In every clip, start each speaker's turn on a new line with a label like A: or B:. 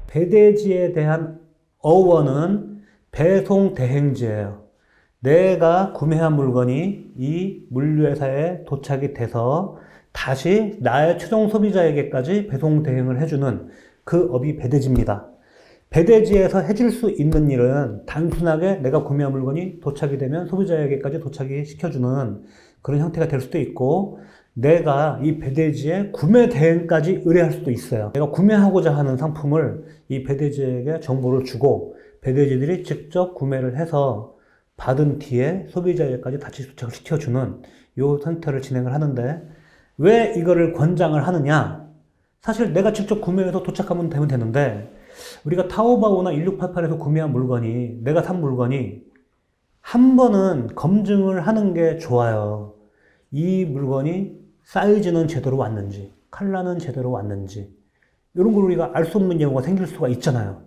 A: 배대지에 대한 어원은 배송 대행지예요. 내가 구매한 물건이 이 물류회사에 도착이 돼서 다시 나의 최종 소비자에게까지 배송 대행을 해주는 그 업이 배대지입니다. 배대지에서 해줄 수 있는 일은 단순하게 내가 구매한 물건이 도착이 되면 소비자에게까지 도착이 시켜주는 그런 형태가 될 수도 있고, 내가 이 배대지에 구매 대행까지 의뢰할 수도 있어요. 내가 구매하고자 하는 상품을 이 배대지에게 정보를 주고 배대지들이 직접 구매를 해서 받은 뒤에 소비자에게까지 다시 도착을 시켜주는 이 형태를 진행을 하는데, 왜 이거를 권장을 하느냐? 사실 내가 직접 구매해서 도착하면 되면 되는데, 우리가 타오바오나 1688에서 구매한 물건이, 내가 산 물건이 한 번은 검증을 하는 게 좋아요. 이 물건이 사이즈는 제대로 왔는지, 컬러는 제대로 왔는지, 이런 걸 우리가 알 수 없는 경우가 생길 수가 있잖아요.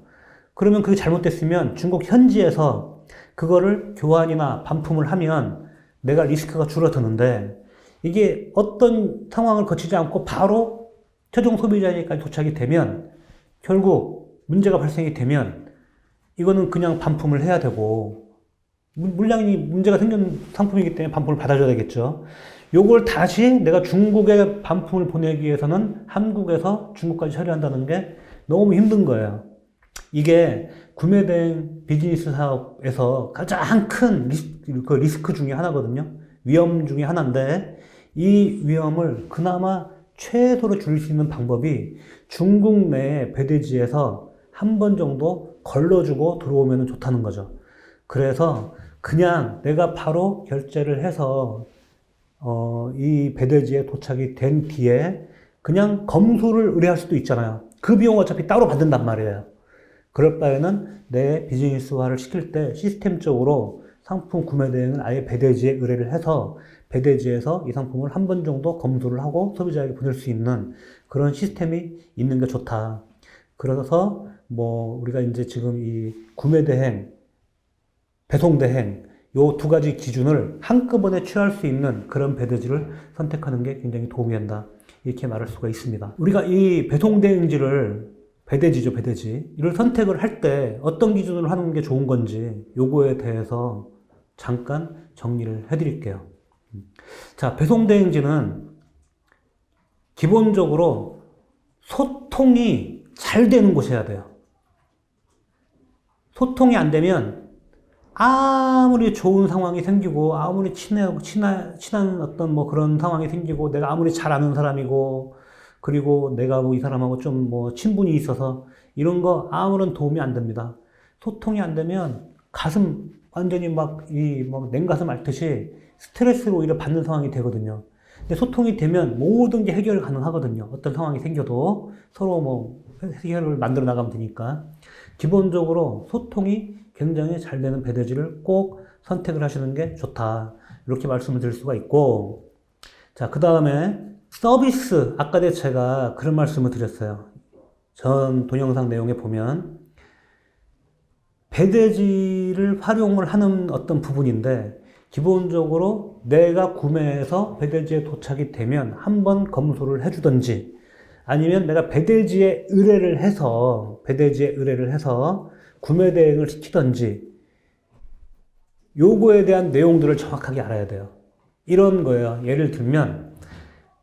A: 그러면 그게 잘못됐으면 중국 현지에서 그거를 교환이나 반품을 하면 내가 리스크가 줄어드는데, 이게 어떤 상황을 거치지 않고 바로 최종 소비자에게까지 도착이 되면 결국 문제가 발생이 되면 이거는 그냥 반품을 해야 되고, 물량이 문제가 생긴 상품이기 때문에 반품을 받아줘야 되겠죠. 요걸 다시 내가 중국에 반품을 보내기 위해서는 한국에서 중국까지 처리한다는 게 너무 힘든 거예요. 이게 구매대행 비즈니스 사업에서 가장 큰 리스크 중에 하나거든요. 위험 중에 하나인데, 이 위험을 그나마 최소로 줄일 수 있는 방법이 중국 내 배대지에서 한 번 정도 걸러주고 들어오면 좋다는 거죠. 그래서 그냥 내가 바로 결제를 해서 이 배대지에 도착이 된 뒤에 그냥 검수를 의뢰할 수도 있잖아요. 그 비용 어차피 따로 받는단 말이에요. 그럴 바에는 내 비즈니스화를 시킬 때 시스템적으로 상품 구매 대행을 아예 배대지에 의뢰를 해서 배대지에서 이 상품을 한 번 정도 검수를 하고 소비자에게 보낼 수 있는 그런 시스템이 있는 게 좋다. 그래서 우리가 이제 지금 이 구매 대행, 배송 대행 요 두 가지 기준을 한꺼번에 취할 수 있는 그런 배대지를 선택하는 게 굉장히 도움이 된다. 이렇게 말할 수가 있습니다. 우리가 이 배송 대행지를 배대지죠, 배대지. 이를 선택을 할 때 어떤 기준으로 하는 게 좋은 건지 요거에 대해서 잠깐 정리를 해드릴게요. 자, 배송 대행지는 기본적으로 소통이 잘 되는 곳이어야 돼요. 소통이 안 되면 아무리 좋은 상황이 생기고, 아무리 친한 어떤 그런 상황이 생기고, 내가 아무리 잘 아는 사람이고, 그리고 내가 이 사람하고 좀 친분이 있어서 이런 거 아무런 도움이 안 됩니다. 소통이 안 되면 가슴 완전히 냉가슴 앓듯이 스트레스를 오히려 받는 상황이 되거든요. 근데 소통이 되면 모든 게 해결 가능하거든요. 어떤 상황이 생겨도 서로 해결을 만들어 나가면 되니까. 기본적으로 소통이 굉장히 잘 되는 배대지를 꼭 선택을 하시는 게 좋다. 이렇게 말씀을 드릴 수가 있고, 자, 그 다음에 서비스. 아까 제가 그런 말씀을 드렸어요. 전 동영상 내용에 보면 배대지를 활용을 하는 어떤 부분인데, 기본적으로 내가 구매해서 배대지에 도착이 되면 한번 검수를 해주든지, 아니면 내가 배대지에 의뢰를 해서 구매 대행을 시키든지, 요거에 대한 내용들을 정확하게 알아야 돼요. 이런 거예요. 예를 들면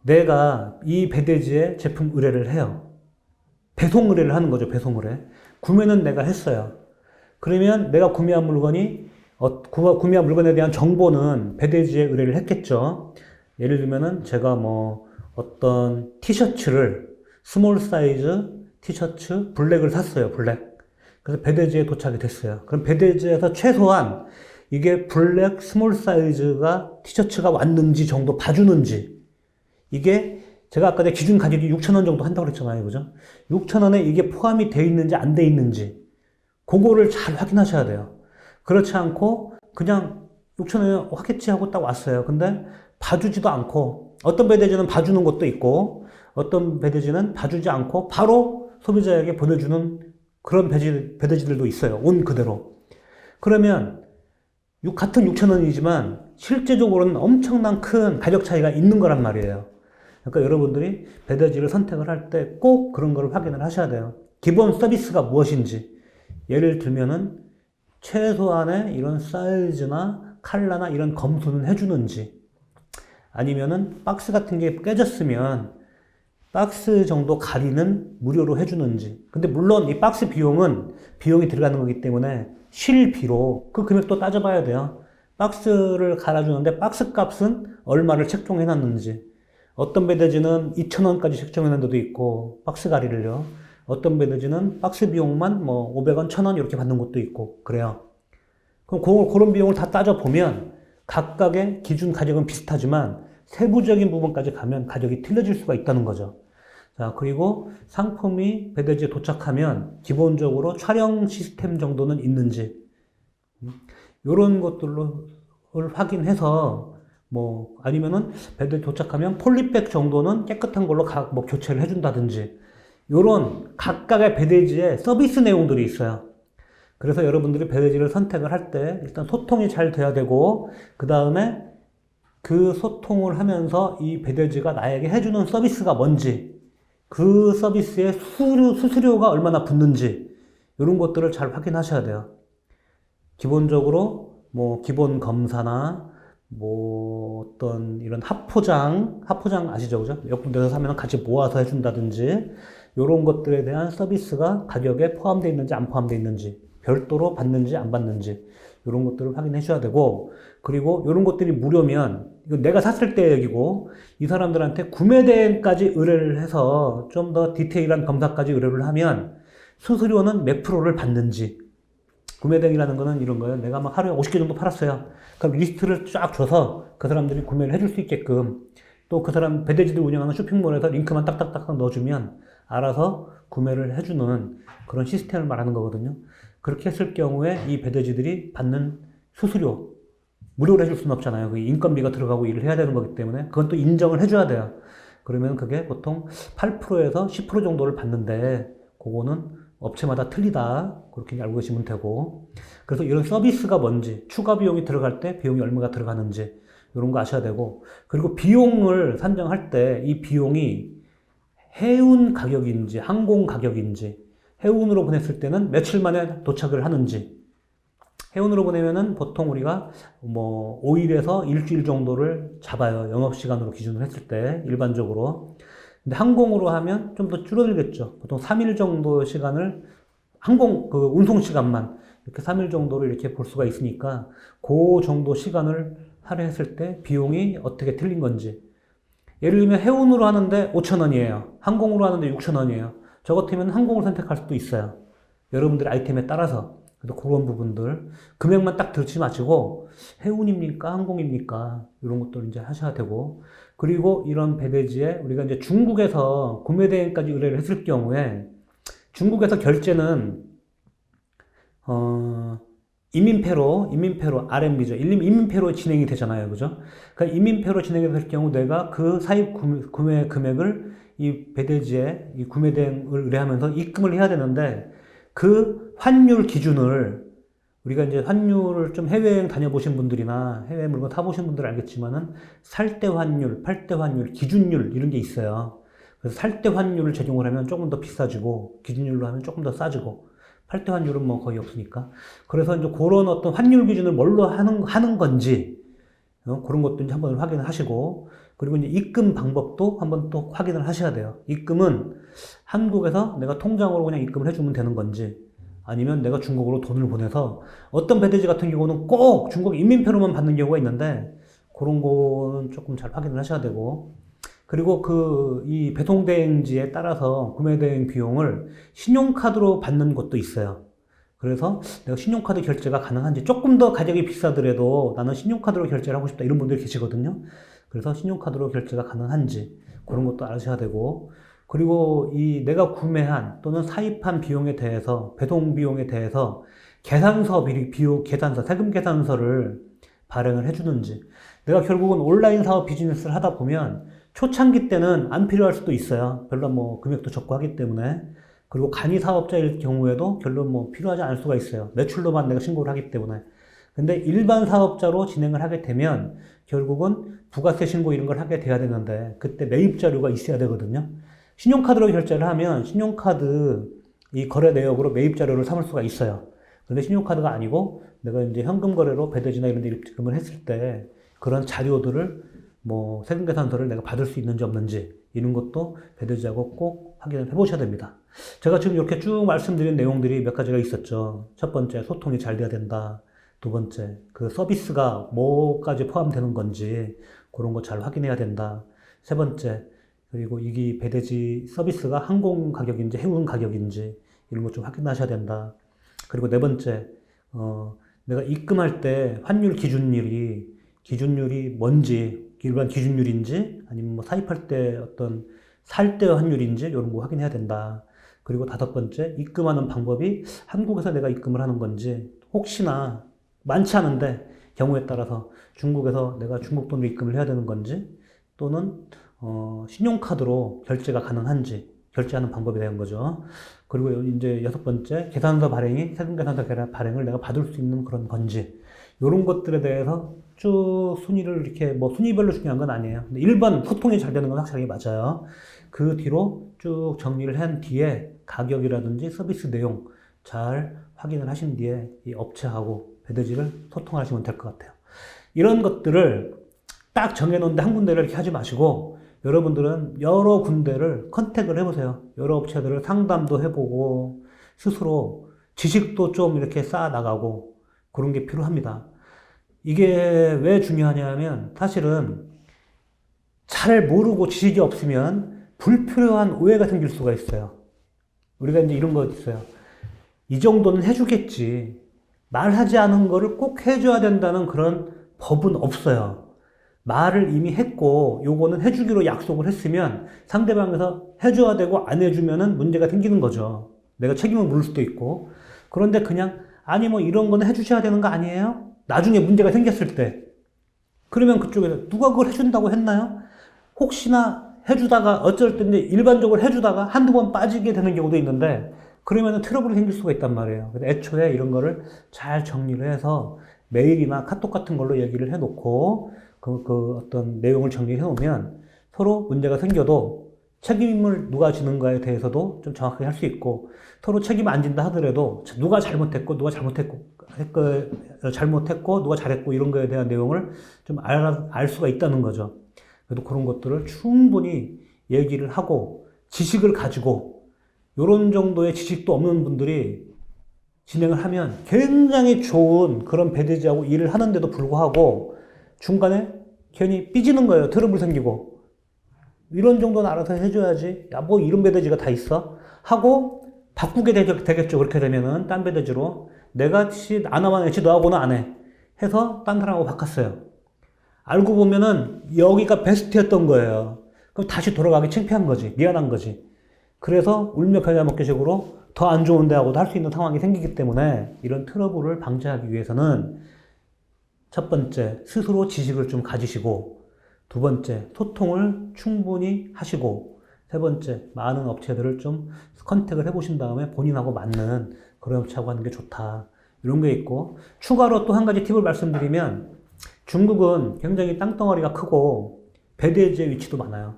A: 내가 이 배대지에 제품 의뢰를 해요. 배송 의뢰를 하는 거죠. 배송 의뢰. 구매는 내가 했어요. 그러면 내가 구매한 물건에 대한 정보는 배대지에 의뢰를 했겠죠. 예를 들면은 제가 어떤 티셔츠를 스몰 사이즈 티셔츠 블랙을 샀어요. 블랙. 그래서 배대지에 도착이 됐어요. 그럼 배대지에서 최소한 이게 블랙 스몰 사이즈가 티셔츠가 왔는지 정도 봐주는지, 이게 제가 아까 기준 가격이 6,000원 정도 한다고 그랬잖아요. 그죠? 6,000원에 이게 포함이 되어 있는지 안 되어 있는지 그거를 잘 확인하셔야 돼요. 그렇지 않고 그냥 6,000원에 하겠지 하고 딱 왔어요. 근데 봐주지도 않고, 어떤 배대지는 봐주는 것도 있고 어떤 배대지는 봐주지 않고 바로 소비자에게 보내주는 그런 배대지들도 있어요. 온 그대로. 그러면 같은 6,000원이지만 실제적으로는 엄청난 큰 가격 차이가 있는 거란 말이에요. 그러니까 여러분들이 배대지를 선택을 할 때 꼭 그런 걸 확인을 하셔야 돼요. 기본 서비스가 무엇인지. 예를 들면은 최소한의 이런 사이즈나 컬러나 이런 검수는 해주는지, 아니면은 박스 같은 게 깨졌으면 박스 정도 가리는 무료로 해주는지. 근데 물론 이 박스 비용은 비용이 들어가는 거기 때문에 실비로 그 금액도 따져봐야 돼요. 박스를 갈아주는데 박스 값은 얼마를 책정해놨는지. 어떤 배대지는 2,000원까지 책정해놓은 데도 있고, 박스 가리를요. 어떤 배대지는 박스 비용만 뭐 500원, 1,000원 이렇게 받는 것도 있고 그래요. 그럼 그런 비용을 다 따져보면 각각의 기준 가격은 비슷하지만 세부적인 부분까지 가면 가격이 틀려질 수가 있다는 거죠. 자, 그리고 상품이 배대지에 도착하면 기본적으로 촬영 시스템 정도는 있는지, 이런 것들로 확인해서 뭐 아니면은 배대지에 도착하면 폴리백 정도는 깨끗한 걸로 뭐 교체를 해준다든지, 이런 각각의 배대지에 서비스 내용들이 있어요. 그래서 여러분들이 배대지를 선택을 할 때 일단 소통이 잘 돼야 되고, 그 다음에 그 소통을 하면서 이 배대지가 나에게 해주는 서비스가 뭔지, 그 서비스의 수수료가 얼마나 붙는지, 이런 것들을 잘 확인하셔야 돼요. 기본적으로 뭐 기본 검사나 뭐 어떤 이런 합포장 아시죠? 그죠? 몇군데서 사면 같이 모아서 해준다든지, 이런 것들에 대한 서비스가 가격에 포함되어 있는지 안 포함되어 있는지, 별도로 받는지 안 받는지, 이런 것들을 확인해 줘야 되고, 그리고 이런 것들이 무료면, 이거 내가 샀을 때 얘기고, 이 사람들한테 구매 대행까지 의뢰를 해서 좀 더 디테일한 검사까지 의뢰를 하면 수수료는 몇 프로를 받는지. 구매 대행이라는 거는 이런 거예요. 내가 막 하루에 50개 정도 팔았어요. 그럼 리스트를 쫙 줘서 그 사람들이 구매를 해줄 수 있게끔, 또 그 사람 배대지들 운영하는 쇼핑몰에서 링크만 딱딱딱 넣어주면 알아서 구매를 해주는 그런 시스템을 말하는 거거든요. 그렇게 했을 경우에 이 배대지들이 받는 수수료, 무료로 해줄 수는 없잖아요. 그 인건비가 들어가고 일을 해야 되는 거기 때문에 그건 또 인정을 해줘야 돼요. 그러면 그게 보통 8%에서 10% 정도를 받는데, 그거는 업체마다 틀리다, 그렇게 알고 계시면 되고. 그래서 이런 서비스가 뭔지, 추가 비용이 들어갈 때 비용이 얼마가 들어가는지, 이런 거 아셔야 되고, 그리고 비용을 산정할 때 이 비용이 해운 가격인지 항공 가격인지, 해운으로 보냈을 때는 며칠 만에 도착을 하는지, 해운으로 보내면은 보통 우리가 뭐 5일에서 일주일 정도를 잡아요. 영업시간으로 기준으로 했을 때, 일반적으로. 근데 항공으로 하면 좀 더 줄어들겠죠. 보통 3일 정도 시간을, 운송 시간만 이렇게 3일 정도를 이렇게 볼 수가 있으니까, 그 정도 시간을 할애했을 때 비용이 어떻게 틀린 건지. 예를 들면 해운으로 하는데 5,000원이에요. 항공으로 하는데 6,000원이에요. 저 같으면 항공을 선택할 수도 있어요. 여러분들 아이템에 따라서. 그래서 그런 부분들, 금액만 딱 들지 마시고 해운입니까 항공입니까, 이런 것들 이제 하셔야 되고. 그리고 이런 배대지에 우리가 이제 중국에서 구매 대행까지 의뢰를 했을 경우에, 중국에서 결제는 이민폐로 RMB죠. 이민폐로 진행이 되잖아요. 그죠? 그러니까 이민폐로 진행이 될 경우 내가 그 사입 구매 금액을 이 배대지에 이 구매 대행을 의뢰하면서 입금을 해야 되는데, 그 환율 기준을, 우리가 이제 환율을 좀 해외여행 다녀보신 분들이나 해외 물건 타보신 분들은 알겠지만은 살 때 환율, 팔 때 환율, 기준율 이런 게 있어요. 그래서 살 때 환율을 적용을 하면 조금 더 비싸지고, 기준율로 하면 조금 더 싸지고, 팔 때 환율은 뭐 거의 없으니까. 그래서 이제 그런 어떤 환율 기준을 뭘로 하는 건지, 그런 것도 이제 한번 확인을 하시고, 그리고 이제 입금 방법도 한번 또 확인을 하셔야 돼요. 입금은 한국에서 내가 통장으로 그냥 입금을 해주면 되는 건지, 아니면 내가 중국으로 돈을 보내서, 어떤 배대지 같은 경우는 꼭 중국 인민폐로만 받는 경우가 있는데, 그런 거는 조금 잘 확인을 하셔야 되고, 그리고 이 배송대행지에 따라서 구매대행 비용을 신용카드로 받는 것도 있어요. 그래서 내가 신용카드 결제가 가능한지, 조금 더 가격이 비싸더라도 나는 신용카드로 결제를 하고 싶다, 이런 분들이 계시거든요. 그래서 신용카드로 결제가 가능한지, 그런 것도 아셔야 되고, 그리고 내가 구매한 또는 사입한 비용에 대해서, 배송 비용에 대해서 세금 계산서를 발행을 해주는지. 내가 결국은 온라인 사업 비즈니스를 하다 보면 초창기 때는 안 필요할 수도 있어요. 별로 뭐 금액도 적고 하기 때문에. 그리고 간이 사업자일 경우에도 별로 뭐 필요하지 않을 수가 있어요. 매출로만 내가 신고를 하기 때문에. 근데 일반 사업자로 진행을 하게 되면 결국은 부가세 신고 이런 걸 하게 돼야 되는데, 그때 매입 자료가 있어야 되거든요. 신용카드로 결제를 하면 신용카드 이 거래 내역으로 매입 자료를 삼을 수가 있어요. 그런데 신용카드가 아니고 내가 이제 현금 거래로 배대지나 이런 데 입금을 했을 때 그런 자료들을 뭐 세금계산서를 내가 받을 수 있는지 없는지 이런 것도 배대지하고 꼭 확인을 해보셔야 됩니다. 제가 지금 이렇게 쭉 말씀드린 내용들이 몇 가지가 있었죠. 첫 번째, 소통이 잘 돼야 된다. 두 번째, 그 서비스가 뭐까지 포함되는 건지 그런 거 잘 확인해야 된다. 세 번째, 그리고 이게 배대지 서비스가 항공 가격인지 해운 가격인지 이런 거 좀 확인하셔야 된다. 그리고 네 번째, 내가 입금할 때 환율 기준율이 뭔지, 일반 기준율인지 아니면 뭐 사입할 때 어떤 살 때 환율인지 이런 거 확인해야 된다. 그리고 다섯 번째, 입금하는 방법이 한국에서 내가 입금을 하는 건지 혹시나 많지 않은데 경우에 따라서 중국에서 내가 중국 돈으로 입금을 해야 되는 건지 또는 신용카드로 결제가 가능한지 결제하는 방법에 대한 거죠. 그리고 이제 여섯 번째, 계산서 발행이 세금계산서 발행을 내가 받을 수 있는 그런 건지 이런 것들에 대해서 쭉 순위를 이렇게 뭐 순위별로 중요한 건 아니에요. 근데 1번 소통이 잘 되는 건 확실하게 맞아요. 그 뒤로 쭉 정리를 한 뒤에 가격이라든지 서비스 내용 잘 확인을 하신 뒤에 이 업체하고 배대지를 소통하시면 될 것 같아요. 이런 것들을 딱 정해놓는데 한 군데를 이렇게 하지 마시고 여러분들은 여러 군데를 컨택을 해보세요. 여러 업체들을 상담도 해보고 스스로 지식도 좀 이렇게 쌓아 나가고 그런 게 필요합니다. 이게 왜 중요하냐면 사실은 잘 모르고 지식이 없으면 불필요한 오해가 생길 수가 있어요. 우리가 이제 이런 거 있어요. 이 정도는 해주겠지. 말하지 않은 거를 꼭 해줘야 된다는 그런 법은 없어요. 말을 이미 했고 요거는 해주기로 약속을 했으면 상대방에서 해줘야 되고 안 해주면은 문제가 생기는 거죠. 내가 책임을 물을 수도 있고. 그런데 그냥 아니 뭐 이런 거는 해주셔야 되는 거 아니에요? 나중에 문제가 생겼을 때. 그러면 그쪽에서 누가 그걸 해준다고 했나요? 혹시나 해주다가 어쩔 때인데 일반적으로 해주다가 한두 번 빠지게 되는 경우도 있는데 그러면 트러블이 생길 수가 있단 말이에요. 그래서 애초에 이런 거를 잘 정리를 해서 메일이나 카톡 같은 걸로 얘기를 해놓고 그 어떤 내용을 정리해 놓으면 서로 문제가 생겨도 책임을 누가 지는가에 대해서도 좀 정확하게 할 수 있고 서로 책임 안 진다 하더라도 누가 잘못했고 누가 잘못했고 누가 잘했고 이런 거에 대한 내용을 좀 알 수가 있다는 거죠. 그래도 그런 것들을 충분히 얘기를 하고 지식을 가지고 이런 정도의 지식도 없는 분들이 진행을 하면 굉장히 좋은 그런 배대지하고 일을 하는데도 불구하고 중간에 괜히 삐지는 거예요. 트러블 생기고. 이런 정도는 알아서 해줘야지. 야, 뭐 이런 배대지가 다 있어? 하고 바꾸게 되겠죠. 그렇게 되면은 딴 배대지로. 내가 안 하면 지 너하고는 안 해. 해서 딴 사람하고 바꿨어요. 알고 보면은 여기가 베스트였던 거예요. 그럼 다시 돌아가기 창피한 거지. 미안한 거지. 그래서 울며 겨자 먹기식으로 더 안 좋은 데하고도 할 수 있는 상황이 생기기 때문에 이런 트러블을 방지하기 위해서는 첫 번째, 스스로 지식을 좀 가지시고 두 번째, 소통을 충분히 하시고 세 번째, 많은 업체들을 좀 컨택을 해보신 다음에 본인하고 맞는 그런 업체하고 하는 게 좋다. 이런 게 있고 추가로 또 한 가지 팁을 말씀드리면 중국은 굉장히 땅덩어리가 크고 배대지의 위치도 많아요.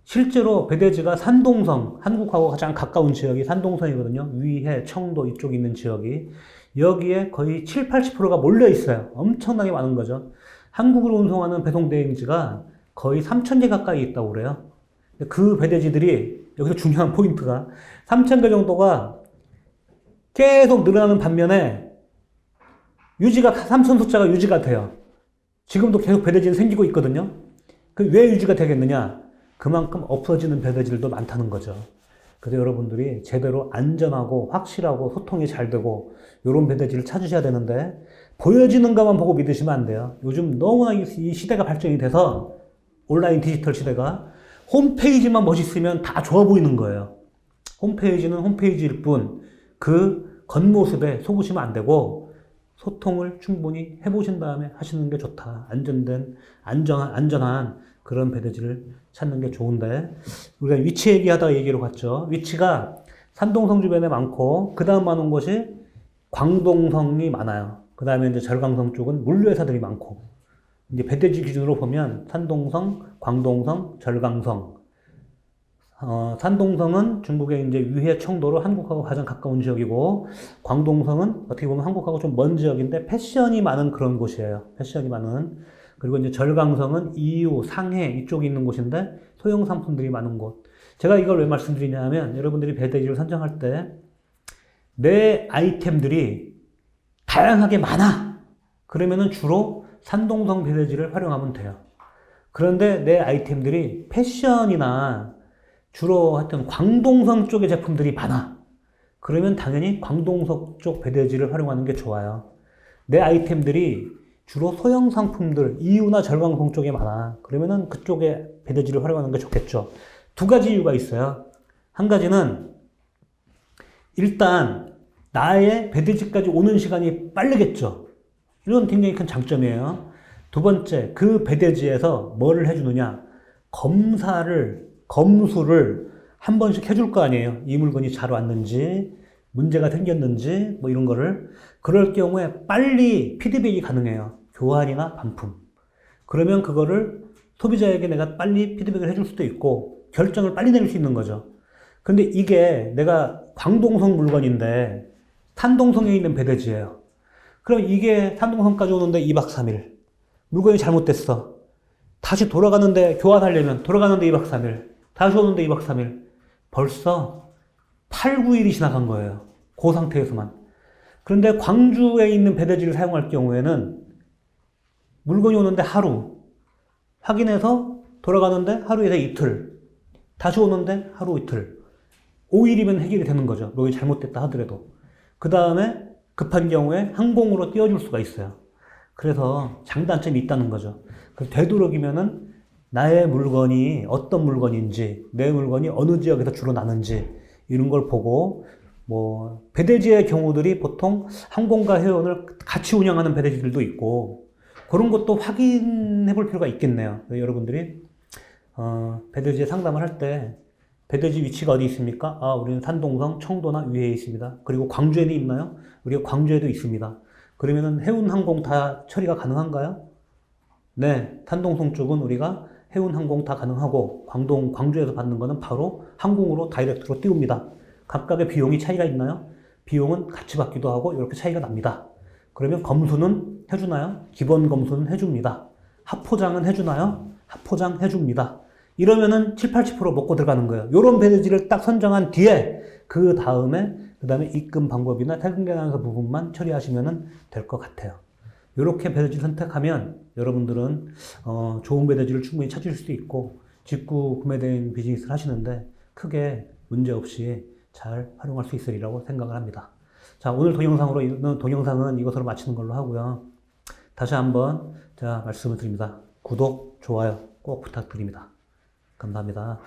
A: 실제로 배대지가 산동성, 한국하고 가장 가까운 지역이 산동성이거든요. 위해, 청도 이쪽에 있는 지역이. 여기에 거의 7, 80%가 몰려 있어요. 엄청나게 많은 거죠. 한국으로 운송하는 배송 대행지가 거의 3,000개 가까이 있다고 그래요. 그 배대지들이 여기서 중요한 포인트가 3,000개 정도가 계속 늘어나는 반면에 3,000 숫자가 유지가 돼요. 지금도 계속 배대지는 생기고 있거든요. 왜 유지가 되겠느냐? 그만큼 없어지는 배대지들도 많다는 거죠. 그래서 여러분들이 제대로 안전하고 확실하고 소통이 잘 되고 이런 배대지를 찾으셔야 되는데 보여지는 것만 보고 믿으시면 안 돼요. 요즘 너무나 이 시대가 발전이 돼서 온라인 디지털 시대가 홈페이지만 멋있으면 다 좋아 보이는 거예요. 홈페이지는 홈페이지일 뿐 그 겉모습에 속으시면 안 되고 소통을 충분히 해보신 다음에 하시는 게 좋다. 안전한 그런 배대지를 찾는 게 좋은데 우리가 위치 얘기하다가 얘기로 갔죠. 위치가 산동성 주변에 많고 그 다음 많은 곳이 광동성이 많아요. 그 다음에 이제 절강성 쪽은 물류회사들이 많고 이제 배대지 기준으로 보면 산동성, 광동성, 절강성 산동성은 중국의 이제 위해 청도로 한국하고 가장 가까운 지역이고, 광동성은 어떻게 보면 한국하고 좀 먼 지역인데 패션이 많은 그런 곳이에요. 패션이 많은. 그리고 이제 절강성은 이유, 상해 이쪽에 있는 곳인데 소형 상품들이 많은 곳. 제가 이걸 왜 말씀드리냐면 여러분들이 배대지를 선정할 때 내 아이템들이 다양하게 많아. 그러면은 주로 산동성 배대지를 활용하면 돼요. 그런데 내 아이템들이 패션이나 주로 하여튼 광동성 쪽의 제품들이 많아. 그러면 당연히 광동성 쪽 배대지를 활용하는 게 좋아요. 내 아이템들이 주로 소형 상품들, 이유나 절강성 쪽에 많아. 그러면은 그쪽에 배대지를 활용하는 게 좋겠죠. 두 가지 이유가 있어요. 한 가지는 일단 나의 배대지까지 오는 시간이 빠르겠죠. 이건 굉장히 큰 장점이에요. 두 번째, 그 배대지에서 뭐를 해주느냐. 검수를 한 번씩 해줄 거 아니에요. 이 물건이 잘 왔는지, 문제가 생겼는지, 뭐 이런 거를. 그럴 경우에 빨리 피드백이 가능해요. 교환이나 반품. 그러면 그거를 소비자에게 내가 빨리 피드백을 해줄 수도 있고, 결정을 빨리 내릴 수 있는 거죠. 근데 이게 내가 광동성 물건인데, 산동성에 있는 배대지예요. 그럼 이게 산동성까지 오는데 2박 3일. 물건이 잘못됐어. 다시 돌아가는데, 교환하려면 돌아가는데 2박 3일. 다시 오는데 2박 3일. 벌써 8, 9일이 지나간 거예요. 그 상태에서만. 그런데 광주에 있는 배대지를 사용할 경우에는 물건이 오는데 하루. 확인해서 돌아가는데 하루에서 이틀. 다시 오는데 하루 이틀. 5일이면 해결이 되는 거죠. 물건이 잘못됐다 하더라도. 그 다음에 급한 경우에 항공으로 띄워줄 수가 있어요. 그래서 장단점이 있다는 거죠. 되도록이면은 나의 물건이 어떤 물건인지, 내 물건이 어느 지역에서 주로 나는지, 이런 걸 보고, 뭐, 배대지의 경우들이 보통 항공과 해운을 같이 운영하는 배대지들도 있고, 그런 것도 확인해 볼 필요가 있겠네요. 여러분들이, 배대지에 상담을 할 때, 배대지 위치가 어디 있습니까? 아, 우리는 산동성, 청도나 위해에 있습니다. 그리고 광주에는 있나요? 우리가 광주에도 있습니다. 그러면은 해운 항공 다 처리가 가능한가요? 네, 산동성 쪽은 우리가 해운 항공 다 가능하고 광주에서 받는 거는 바로 항공으로 다이렉트로 띄웁니다. 각각의 비용이 차이가 있나요? 비용은 같이 받기도 하고 이렇게 차이가 납니다. 그러면 검수는 해주나요? 기본 검수는 해줍니다. 합포장은 해주나요? 합포장 해줍니다. 이러면은 7, 80% 먹고 들어가는 거예요. 요런 배대지를 딱 선정한 뒤에 그 다음에 입금 방법이나 퇴근 계산서 부분만 처리하시면 될 것 같아요. 이렇게 배대지를 선택하면 여러분들은 좋은 배대지를 충분히 찾을 수 있고 직구 구매대행 비즈니스를 하시는데 크게 문제없이 잘 활용할 수 있으리라고 생각을 합니다. 자, 오늘 동영상은 이것으로 마치는 걸로 하고요. 다시 한번 제가 말씀을 드립니다. 구독, 좋아요 꼭 부탁드립니다. 감사합니다.